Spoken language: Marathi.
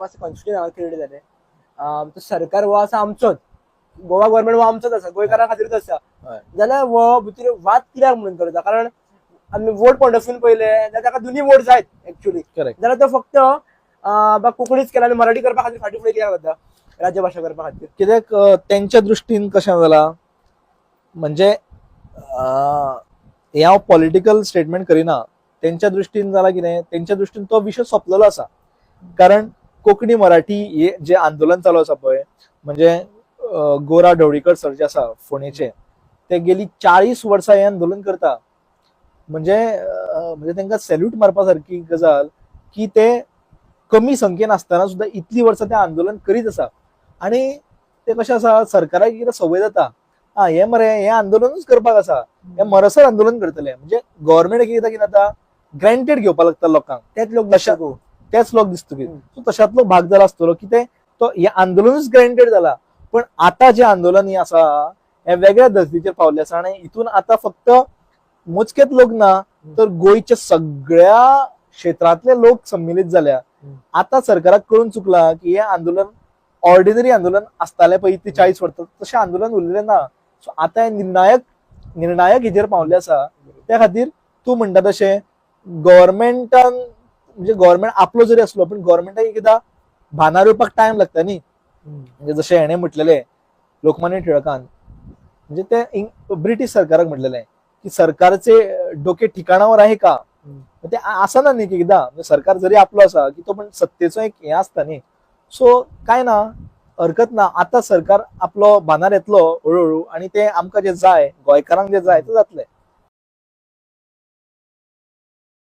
कॉन्स्टिट्युशन क्रिएट जालें तो सरकार हो आसा आमचोच, गोवा गव्हर्नमेंट हो आमचोच आसा, गोंयकारां खातीरच आसा. जाल्यार हो भितर वाद कित्याक म्हणून करता? कारण आमी वोट पॉयंट ऑफ व्ह्यून पळयले जाल्यार ताका दोनी वोट जायत एक्चुअली. जाल्यार तो फक्त कोंकणीच केला आनी मराठी करपा खातीर फाटीं फुडें कित्याक जाता राज्यभाषा करपा खातीर? कित्याक तेंच्या दृश्टीन कशें जाला म्हणजे हे हांव पॉलिटिकल स्टेटमेंट करिना, तेंच्या दृश्टीन जाला कितें, तेंच्या दृश्टीन तो विशय सोंपलेलो आसा. कारण कोंकणी मराठी हे जे आंदोलन चालू आसा पळय, म्हणजे गोरा ढवळीकर सर जे आसा फोंडेचे, ते गेली 40 वर्सां हे आंदोलन करता. म्हणजे म्हणजे तांकां सॅल्यूट मारपा सारकी गजाल की ते कमी संख्येन आसतना सुद्दां इतली वर्सां ते आंदोलन करीत आसा. आणि ते कशें आसा, सरकाराक कितें संवय जाता, हे मरे हे आंदोलनूच करपाक आसा, हे मरसर आंदोलन करतले. म्हणजे गव्हर्नमेंट कितें जाता, ग्रँटेड घेवपाक लागता लोकांक, तेच लोक दिसतकीर. सो तशातलो भाग जाला आसतलो की ते तो हे आंदोलनूच ग्रँटेड जाला. पण आता जे आंदोलन हे आसा हे वेगळ्या धर्तीचेर पावले आसा आणि हितून आता फक्त मोजकेच लोक ना, तर गोंयच्या सगळ्या क्षेत्रातले लोक सम्मिलित झाल्या. आता सरकाराक कळून चुकला की हे आंदोलन ऑर्डिनरी आंदोलन आसताले पळय ते 40 वर्सां, तशें आंदोलन उरलेलें ना. सो आता हे निर्णायक हेजेर पावले आसा. त्या खातीर तूं म्हणटा तशें गव्हर्नमेंटान, म्हणजे गव्हर्नमेंट आपलो जरी असलो पण गव्हर्नमेंटाक एकदां भानार येवपाक टायम लागता न्ही. म्हणजे जशें हेणे म्हटलेले लोकमान्य टिळकान, म्हणजे ते ब्रिटीश सरकाराक म्हटलेले की सरकारचे डोके ठिकाणावर आहे का, ते आसना न्ही एकदां. सरकार जरी आपलो आसा की तो पण सत्तेचो एक हे आसता न्ही. सो काय ना, हरकत ना, आता सरकार आपलो भानार येतलो हळूहळू आणि ते आमकां जे जाय, गोंयकारांक जे जाय ते जातले.